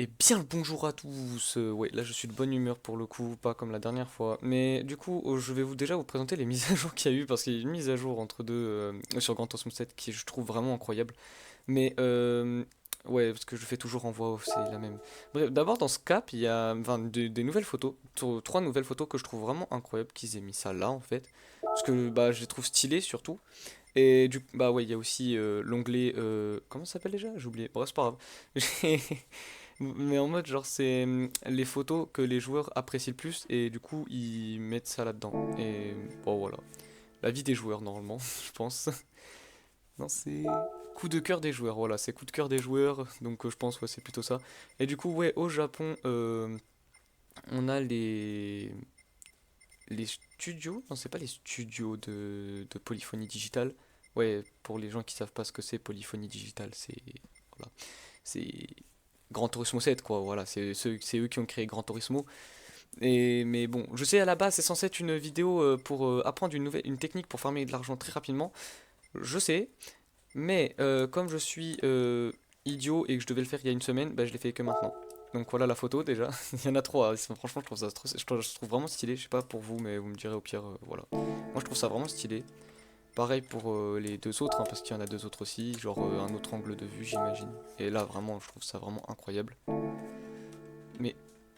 Et bien le bonjour à tous. Ouais, là je suis de bonne humeur pour le coup, pas comme la dernière fois. Mais du coup, je vais déjà vous présenter les mises à jour qu'il y a eu parce qu'il y a une mise à jour entre deux sur Grand Turismo 7 qui je trouve vraiment incroyable. Mais ouais, parce que je fais toujours en voix off, c'est la même. Bref, d'abord dans ce cap, il y a enfin, des nouvelles photos, trois nouvelles photos que je trouve vraiment incroyables qu'ils aient mis ça là en fait. Parce que bah je les trouve stylées surtout. Et du coup, bah ouais, il y a aussi l'onglet comment ça s'appelle déjà? J'ai oublié. Bref, c'est pas grave. Mais en mode, genre, c'est les photos que les joueurs apprécient le plus et du coup, ils mettent ça là-dedans. Et bon, voilà. La vie des joueurs, normalement, je pense. Non, c'est coup de cœur des joueurs, voilà, c'est coup de cœur des joueurs, donc je pense, ouais, c'est plutôt ça. Et du coup, ouais, au Japon, on a les studios, non, c'est pas les studios de polyphonie digitale. Ouais, pour les gens qui savent pas ce que c'est polyphonie digitale, c'est voilà, c'est Gran Turismo 7 quoi, voilà, c'est eux qui ont créé Gran Turismo. Et mais bon, je sais à la base c'est censé être une vidéo pour apprendre une technique pour farmer de l'argent très rapidement. Je sais, mais comme je suis idiot et que je devais le faire il y a une semaine, bah je l'ai fait que maintenant. Donc voilà la photo déjà. Il y en a trois, hein. Franchement je trouve ça je trouve vraiment stylé. Je sais pas pour vous, mais vous me direz au pire, voilà. Moi je trouve ça vraiment stylé. Pareil pour les deux autres, hein, parce qu'il y en a deux autres aussi, genre un autre angle de vue j'imagine. Et là vraiment je trouve ça vraiment incroyable. Mais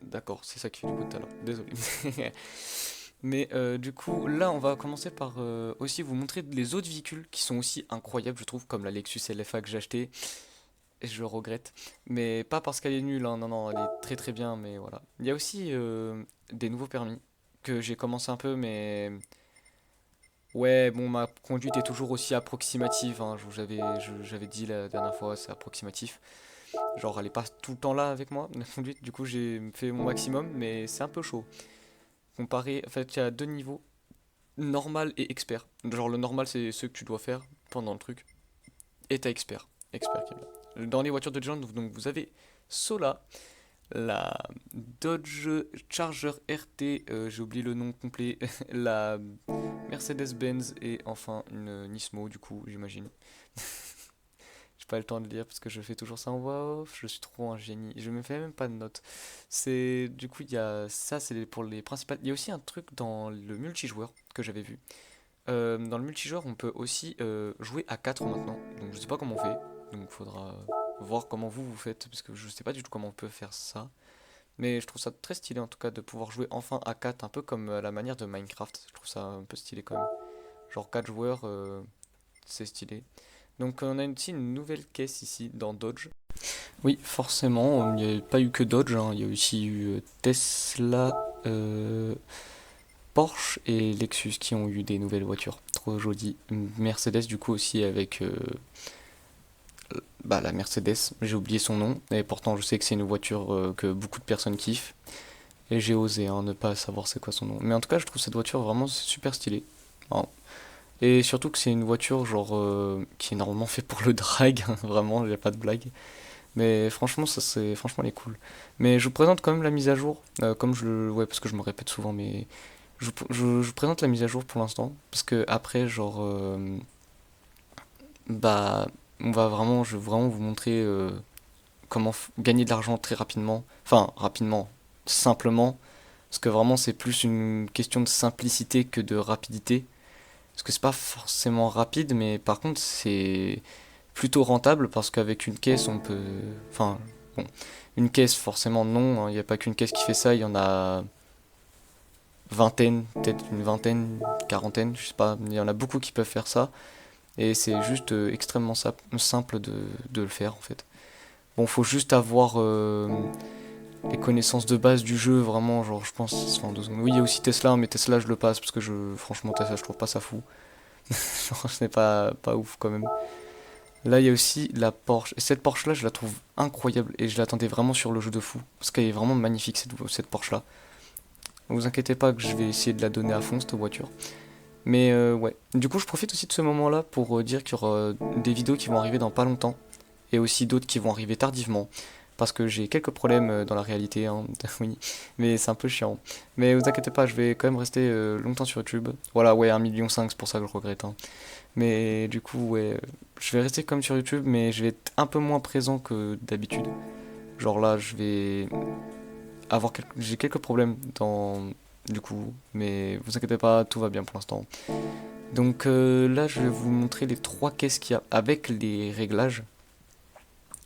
d'accord, c'est ça qui fait du bruit tout à l'heure, désolé. Mais du coup, là, on va commencer par aussi vous montrer les autres véhicules qui sont aussi incroyables, je trouve, comme la Lexus LFA que j'ai acheté. Et je le regrette. Mais pas parce qu'elle est nulle, hein, non, non, elle est très très bien, mais voilà. Il y a aussi des nouveaux permis que j'ai commencé un peu, mais ouais, bon, ma conduite est toujours aussi approximative, hein, j'avais dit la dernière fois, c'est approximatif. Genre, elle est pas tout le temps là avec moi, la conduite, du coup, j'ai fait mon maximum, mais c'est un peu chaud. Comparé, en fait, il y a deux niveaux, normal et expert. Genre, le normal, c'est ce que tu dois faire pendant le truc. Et t'as expert. Expert qui est bien. Dans les voitures de Legend, donc vous avez Sola, la Dodge Charger RT, j'ai oublié le nom complet, la Mercedes-Benz et enfin une Nismo, du coup, j'imagine. J'ai pas le temps de lire parce que je fais toujours ça en voix off, je suis trop un génie, je me fais même pas de notes. C'est du coup il y a ça c'est pour les principales. Il y a aussi un truc dans le multijoueur que j'avais vu. Dans le multijoueur, on peut aussi jouer à 4 maintenant. Donc je sais pas comment on fait. Donc faudra voir comment vous faites parce que je sais pas du tout comment on peut faire ça. Mais je trouve ça très stylé en tout cas de pouvoir jouer enfin à 4 un peu comme à la manière de Minecraft. Je trouve ça un peu stylé quand même. Genre 4 joueurs, c'est stylé. Donc on a aussi une nouvelle caisse ici dans Dodge. Oui, forcément, il n'y a pas eu que Dodge, hein. Il y a aussi eu Tesla, Porsche et Lexus qui ont eu des nouvelles voitures. Trop jolies. Mercedes du coup aussi avec bah, la Mercedes, j'ai oublié son nom, et pourtant je sais que c'est une voiture que beaucoup de personnes kiffent. Et j'ai osé hein, ne pas savoir c'est quoi son nom. Mais en tout cas je trouve cette voiture vraiment super stylée. Hein. Et surtout que c'est une voiture genre qui est normalement fait pour le drag, hein, vraiment, il n'y a pas de blague. Mais franchement, ça c'est franchement elle est cool. Mais je vous présente quand même la mise à jour, comme je le ouais parce que je me répète souvent, mais je vous présente la mise à jour pour l'instant parce que après genre bah on va vraiment je vais vraiment vous montrer comment gagner de l'argent très rapidement, enfin rapidement, simplement parce que vraiment c'est plus une question de simplicité que de rapidité parce que c'est pas forcément rapide mais par contre c'est plutôt rentable parce qu'avec une caisse on peut enfin bon une caisse forcément non hein, il n'y a pas qu'une caisse qui fait ça il y en a vingtaine peut-être une vingtaine quarantaine je sais pas il y en a beaucoup qui peuvent faire ça et c'est juste extrêmement simple de le faire en fait bon faut juste avoir les connaissances de base du jeu vraiment genre je pense ça se fait en 2 secondes. Oui il y a aussi Tesla mais Tesla je le passe parce que franchement Tesla je trouve pas ça fou genre ce n'est pas ouf quand même. Là, il y a aussi la Porsche. Et cette Porsche-là, je la trouve incroyable. Et je l'attendais vraiment sur le jeu de fou. Parce qu'elle est vraiment magnifique, cette Porsche-là. Ne vous inquiétez pas que je vais essayer de la donner à fond, cette voiture. Mais ouais. Du coup, je profite aussi de ce moment-là pour dire qu'il y aura des vidéos qui vont arriver dans pas longtemps. Et aussi d'autres qui vont arriver tardivement. Parce que j'ai quelques problèmes dans la réalité, hein. Oui, mais c'est un peu chiant. Mais vous inquiétez pas, je vais quand même rester longtemps sur YouTube. Voilà, ouais, 1,5 million, c'est pour ça que je regrette, hein. Mais du coup, ouais, je vais rester comme sur YouTube, mais je vais être un peu moins présent que d'habitude. Genre là, je vais avoir j'ai quelques problèmes du coup, mais vous inquiétez pas, tout va bien pour l'instant. Donc là, je vais vous montrer les trois caisses qu'il y a avec les réglages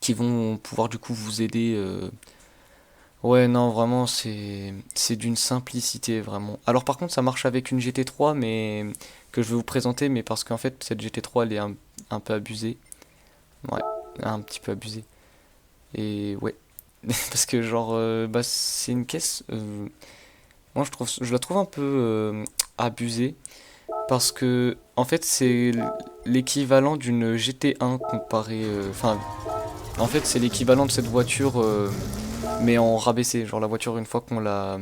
qui vont pouvoir du coup vous aider. Ouais, non, vraiment, c'est d'une simplicité, vraiment. Alors par contre, ça marche avec une GT3, mais que je vais vous présenter, mais parce qu'en fait, cette GT3, elle est un peu abusée. Ouais, un petit peu abusée. Et ouais, parce que genre, bah, c'est une caisse. Moi, je la trouve un peu abusée, parce que en fait, c'est l'équivalent d'une GT1 comparé. Enfin, en fait, c'est l'équivalent de cette voiture, mais en rabaissé. Genre la voiture, une fois qu'on la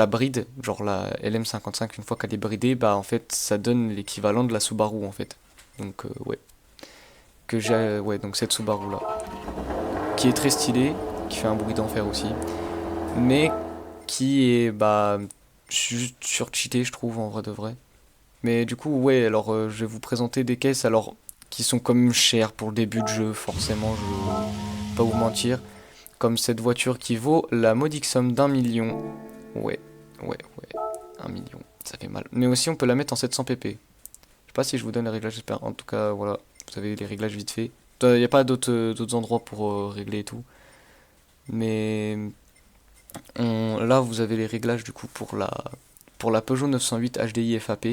bride, genre la LM55, une fois qu'elle est bridée, bah en fait ça donne l'équivalent de la Subaru en fait. Donc ouais, ouais, donc cette Subaru là, qui est très stylée, qui fait un bruit d'enfer aussi, mais qui est bah juste surcheaté je trouve en vrai de vrai. Mais du coup ouais, alors je vais vous présenter des caisses alors qui sont quand même chères pour le début de jeu, forcément, je vais pas vous mentir. Comme cette voiture qui vaut la modique somme d'1 million. Ouais, ouais, ouais. 1 million, ça fait mal. Mais aussi, on peut la mettre en 700 pp. Je sais pas si je vous donne les réglages, j'espère. En tout cas, voilà, vous avez les réglages vite fait. Il n'y a pas d'autres endroits pour régler et tout. Mais là, vous avez les réglages du coup pour la Peugeot 908 HDI FAP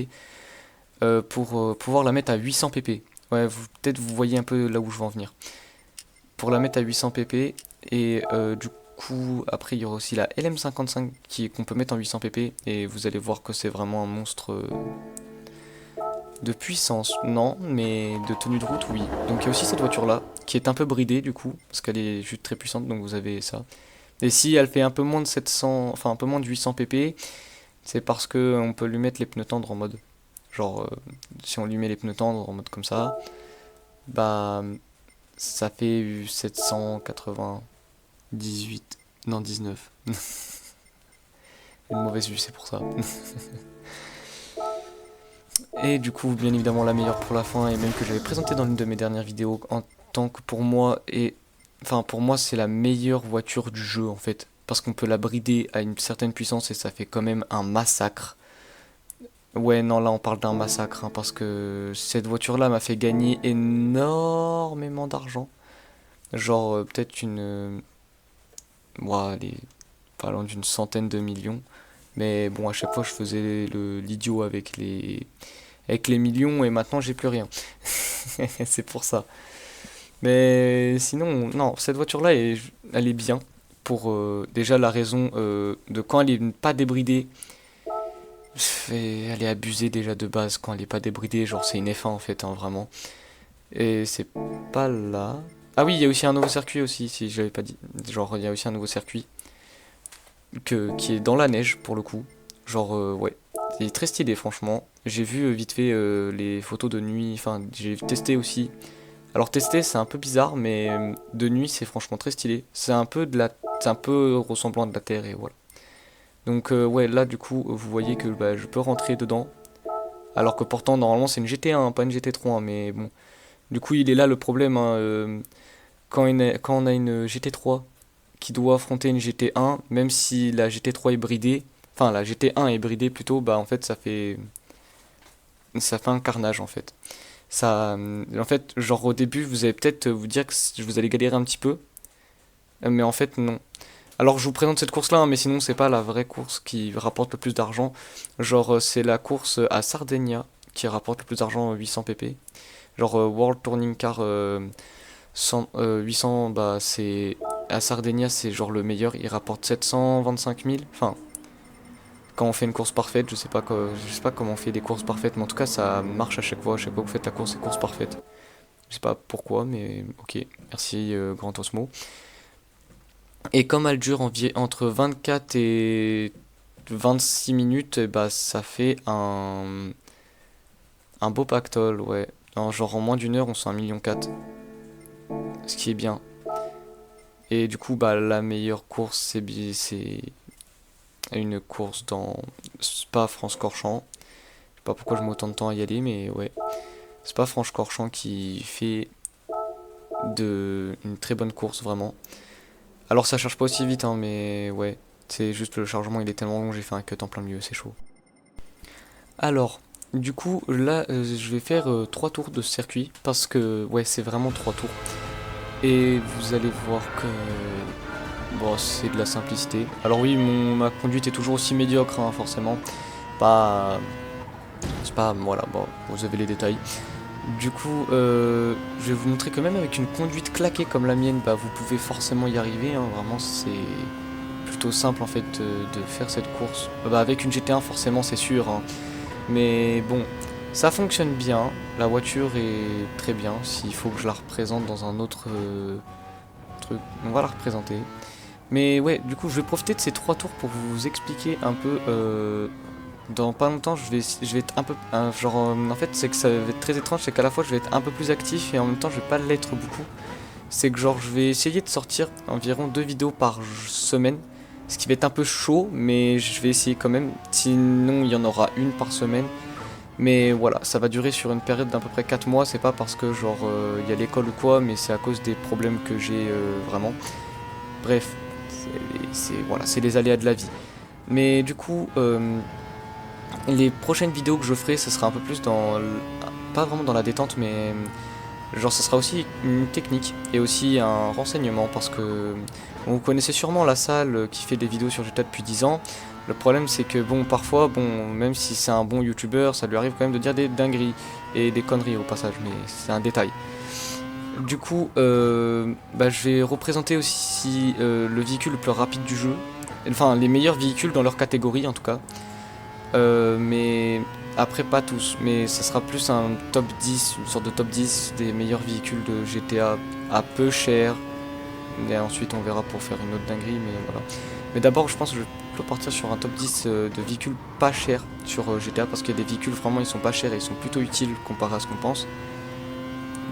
pour pouvoir la mettre à 800 pp. Ouais, peut-être vous voyez un peu là où je veux en venir. Pour la mettre à 800 pp. Et du coup, après, il y aura aussi la LM55 qu'on peut mettre en 800 pp. Et vous allez voir que c'est vraiment un monstre de puissance. Non, mais de tenue de route, oui. Donc il y a aussi cette voiture-là, qui est un peu bridée du coup, parce qu'elle est juste très puissante, donc vous avez ça. Et si elle fait un peu moins de 700, enfin un peu moins de 800 pp, c'est parce que on peut lui mettre les pneus tendres en mode. Genre, si on lui met les pneus tendres en mode comme ça, bah ça fait 798, non 19. Une mauvaise vue, c'est pour ça. Et du coup, bien évidemment, la meilleure pour la fin, et même que j'avais présenté dans l'une de mes dernières vidéos, en tant que pour moi, enfin pour moi, c'est la meilleure voiture du jeu en fait. Parce qu'on peut la brider à une certaine puissance et ça fait quand même un massacre. Ouais, non, là on parle d'un massacre, hein, parce que cette voiture-là m'a fait gagner énormément d'argent. Genre, peut-être ouais, allez, parlant d'une centaine de millions. Mais bon, à chaque fois, je faisais l'idiot avec les millions et maintenant, j'ai plus rien. C'est pour ça. Mais sinon, non, cette voiture-là, elle est bien pour déjà la raison de quand elle est pas débridée. Elle est abusée déjà de base quand elle est pas débridée. Genre, c'est une F1 en fait, hein, vraiment. Et c'est pas là. Ah oui, il y a aussi un nouveau circuit aussi, si je l'avais pas dit. Genre, il y a aussi un nouveau circuit qui est dans la neige pour le coup. Genre, ouais, c'est très stylé, franchement. J'ai vu vite fait les photos de nuit. Enfin, j'ai testé aussi. Alors tester c'est un peu bizarre mais de nuit c'est franchement très stylé. C'est un peu ressemblant à de la terre et voilà. Donc ouais là du coup vous voyez que bah, je peux rentrer dedans. Alors que pourtant normalement c'est une GT1 hein, pas une GT3 hein, mais bon. Du coup il est là le problème hein, quand on a une GT3 qui doit affronter une GT1 même si la GT3 est bridée, enfin la GT1 est bridée plutôt bah en fait ça fait un carnage en fait. Ça, en fait, genre au début, vous allez peut-être vous dire que vous allez galérer un petit peu, mais en fait non. Alors je vous présente cette course-là, hein, mais sinon c'est pas la vraie course qui rapporte le plus d'argent. Genre c'est la course à Sardinia qui rapporte le plus d'argent 800 pp. Genre World Touring Car 800, bah c'est à Sardinia c'est genre le meilleur, il rapporte 725 000. Enfin quand on fait une course parfaite, je sais pas comment on fait des courses parfaites, mais en tout cas ça marche à chaque fois que vous faites la course, c'est course parfaite. Je sais pas pourquoi, mais ok. Merci Grand Osmo. Et comme elle dure entre 24 et 26 minutes, bah ça fait un beau pactole, ouais. Genre en moins d'une heure, on fait 1,4 million. Ce qui est bien. Et du coup, bah la meilleure course, c'est une course dans Spa-Francorchamps. Je sais pas pourquoi je mets autant de temps à y aller, mais ouais. Spa-Francorchamps qui fait une très bonne course, vraiment. Alors ça charge pas aussi vite, hein, mais ouais, c'est juste le chargement il est tellement long, j'ai fait un cut en plein milieu, c'est chaud. Alors, du coup, là, je vais faire 3 tours de circuit, parce que, ouais, c'est vraiment 3 tours. Et vous allez voir que, bon, c'est de la simplicité. Alors oui, ma conduite est toujours aussi médiocre, hein, forcément. Pas, c'est pas, voilà, bon, vous avez les détails. Du coup, je vais vous montrer que même avec une conduite claquée comme la mienne, bah, vous pouvez forcément y arriver, hein. Vraiment, c'est plutôt simple en fait de faire cette course. Bah, avec une GT1, forcément, c'est sûr, hein. Mais bon, ça fonctionne bien. La voiture est très bien. S'il faut que je la représente dans un autre truc, on va la représenter. Mais ouais, du coup, je vais profiter de ces 3 tours pour vous expliquer un peu. Dans pas longtemps, je vais être un peu. Genre, en fait, c'est que ça va être très étrange, c'est qu'à la fois, je vais être un peu plus actif et en même temps, je vais pas l'être beaucoup. C'est que, genre, je vais essayer de sortir environ 2 vidéos par semaine. Ce qui va être un peu chaud, mais je vais essayer quand même. Sinon, il y en aura une par semaine. Mais voilà, ça va durer sur une période d'à peu près 4 mois. C'est pas parce que, genre, il y a l'école ou quoi, mais c'est à cause des problèmes que j'ai vraiment. Bref, voilà, c'est les aléas de la vie. Mais du coup, les prochaines vidéos que je ferai, ce sera un peu plus dans, pas vraiment dans la détente, mais genre ce sera aussi une technique et aussi un renseignement parce que vous connaissez sûrement la salle qui fait des vidéos sur GTA depuis 10 ans. Le problème c'est que bon parfois bon même si c'est un bon youtubeur ça lui arrive quand même de dire des dingueries et des conneries au passage mais c'est un détail. Du coup bah, je vais représenter aussi le véhicule le plus rapide du jeu. Enfin les meilleurs véhicules dans leur catégorie en tout cas. Mais après pas tous, mais ça sera plus un top 10, une sorte de top 10 des meilleurs véhicules de GTA à peu cher. Et ensuite on verra pour faire une autre dinguerie, mais voilà. Mais d'abord je pense que je peux partir sur un top 10 de véhicules pas chers sur GTA parce qu'il y a des véhicules vraiment ils sont pas chers et ils sont plutôt utiles comparé à ce qu'on pense.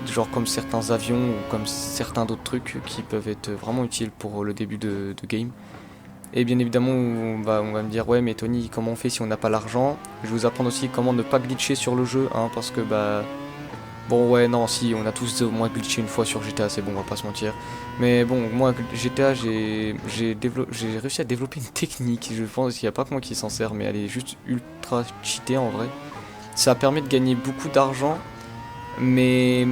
Genre comme certains avions ou comme certains d'autres trucs qui peuvent être vraiment utiles pour le début de game. Et bien évidemment, on va me dire, ouais, mais Tony, comment on fait si on n'a pas l'argent? Je vais vous apprendre aussi comment ne pas glitcher sur le jeu, hein, parce que, bah. Bon, ouais, non, si, on a tous au moins glitché une fois sur GTA, c'est bon, on va pas se mentir. Mais bon, moi, GTA, j'ai réussi à développer une technique, je pense qu'il n'y a pas que moi qui s'en sert, mais elle est juste ultra cheatée en vrai. Ça permet de gagner beaucoup d'argent, mais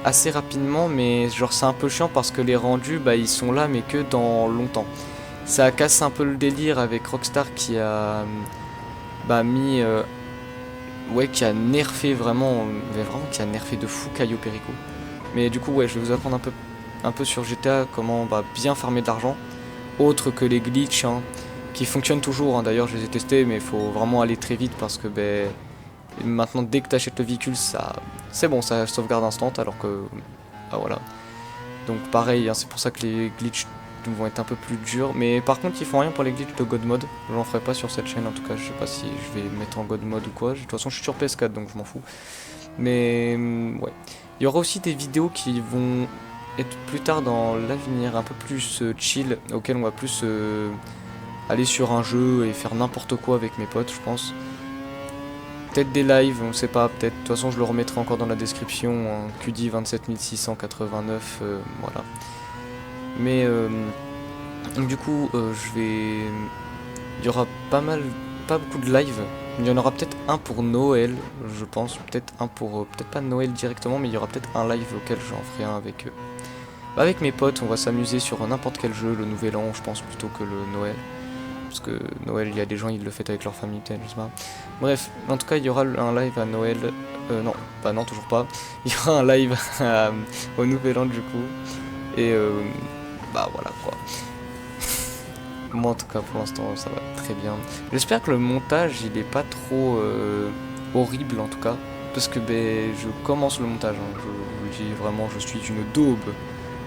assez rapidement, mais genre, c'est un peu chiant parce que les rendus, bah, ils sont là, mais que dans longtemps. Ça casse un peu le délire avec Rockstar qui a bah, mis ouais qui a nerfé vraiment mais vraiment qui a nerfé de fou Caio Perico. Mais du coup ouais je vais vous apprendre un peu sur GTA comment bah, bien farmer de l'argent autre que les glitches hein, qui fonctionnent toujours hein. D'ailleurs je les ai testés mais il faut vraiment aller très vite parce que ben maintenant dès que tu achètes le véhicule ça c'est bon ça sauvegarde instant alors que ah voilà. Donc pareil hein, c'est pour ça que les glitches vont être un peu plus durs, mais par contre ils font rien pour les glitches de God Mode, j'en ferai pas sur cette chaîne en tout cas, je sais pas si je vais mettre en God Mode ou quoi, de toute façon je suis sur PS4 donc je m'en fous, mais ouais, il y aura aussi des vidéos qui vont être plus tard dans l'avenir, un peu plus chill, auxquelles on va plus aller sur un jeu et faire n'importe quoi avec mes potes je pense, peut-être des lives, on sait pas, peut-être, de toute façon je le remettrai encore dans la description, en QD 27689, voilà. Mais du coup, il y aura pas beaucoup de live. Il y en aura peut-être un pour Noël, je pense. Peut-être un pour, peut-être pas Noël directement, mais il y aura peut-être un live auquel j'en ferai un avec mes potes. On va s'amuser sur n'importe quel jeu, le Nouvel An, je pense plutôt que le Noël. Parce que Noël, il y a des gens, ils le fêtent avec leur famille, peut-être, je sais pas. Bref, en tout cas, il y aura un live à Noël. Non, bah non, toujours pas. Il y aura un live au Nouvel An, du coup. Et bah voilà quoi. Moi en tout cas pour l'instant ça va très bien. J'espère que le montage il est pas trop horrible en tout cas. Parce que ben je commence le montage, hein. Je vous le dis vraiment je suis une daube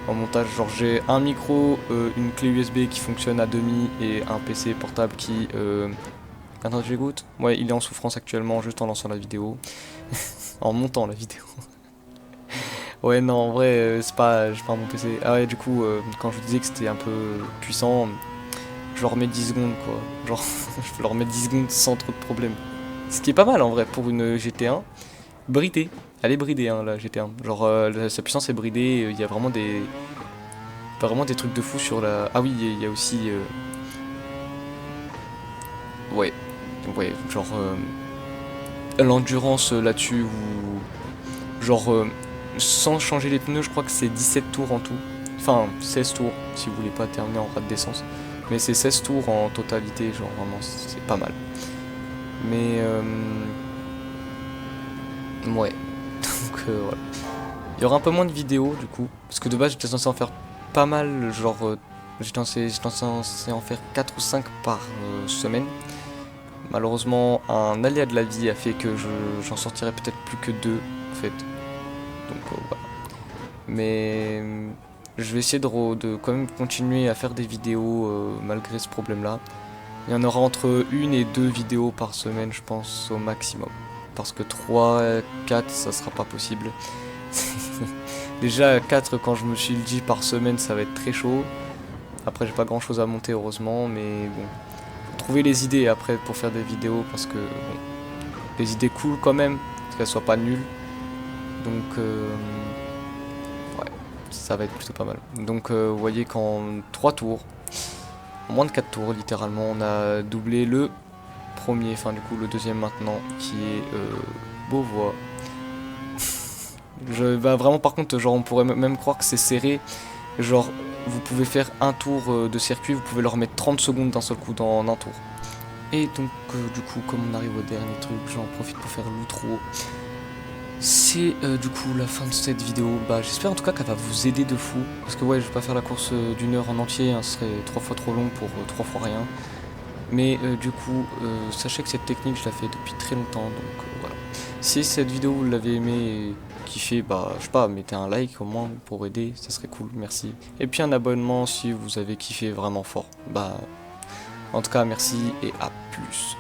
en montage. Genre j'ai un micro, une clé USB qui fonctionne à demi et un PC portable qui... Attends je goûte. Ouais il est en souffrance actuellement juste en lançant la vidéo. En montant la vidéo. Ouais non en vrai c'est pas, j'ai pas un bon PC. Ah ouais du coup quand je vous disais que c'était un peu puissant, je leur mets 10 secondes quoi. Genre je peux leur mettre 10 secondes sans trop de problèmes. Ce qui est pas mal en vrai pour une GT1 bridée. Elle est bridée hein la GT1. Genre sa puissance est bridée, il y a vraiment des... Pas vraiment des trucs de fou sur la... Ah oui, il y a aussi... Ouais, genre... l'endurance là-dessus, ou... Genre... sans changer les pneus, je crois que c'est 17 tours en tout. Enfin, 16 tours, si vous voulez pas terminer en rate d'essence. Mais c'est 16 tours en totalité, genre vraiment, c'est pas mal. Mais... Ouais. Donc, voilà. Il y aura un peu moins de vidéos, du coup. Parce que de base, j'étais censé en faire pas mal, genre... j'étais censé en faire 4 ou 5 par semaine. Malheureusement, un aléa de la vie a fait que j'en sortirai peut-être plus que 2, en fait. Donc, voilà. Mais... je vais essayer de quand même continuer à faire des vidéos malgré ce problème-là. Il y en aura entre 1 et 2 vidéos par semaine, je pense, au maximum. Parce que 3, 4, ça sera pas possible. Déjà 4, quand je me suis dit par semaine, ça va être très chaud. Après, j'ai pas grand chose à monter, heureusement, mais bon. Faut trouver les idées après pour faire des vidéos, parce que bon, des idées cool quand même, qu'elles soient pas nulles. Donc, ouais, ça va être plutôt pas mal. Donc, vous voyez qu'en 3 tours, en moins de 4 tours, littéralement, on a doublé le premier, enfin du coup le deuxième maintenant, qui est Beauvois. Bah, vraiment, par contre, genre on pourrait même croire que c'est serré. Genre, vous pouvez faire un tour de circuit, vous pouvez leur mettre 30 secondes d'un seul coup dans un tour. Et donc, du coup, comme on arrive au dernier truc, j'en profite pour faire l'outro. C'est du coup la fin de cette vidéo. Bah, j'espère en tout cas qu'elle va vous aider de fou. Parce que ouais, je vais pas faire la course d'1 heure en entier, hein, ce serait 3 fois trop long pour 3 fois rien. Mais du coup, sachez que cette technique, je la fais depuis très longtemps, donc voilà. Si cette vidéo, vous l'avez aimée et kiffé, bah, je sais pas, mettez un like au moins pour aider, ça serait cool, merci. Et puis un abonnement si vous avez kiffé vraiment fort. Bah, en tout cas, merci et à plus.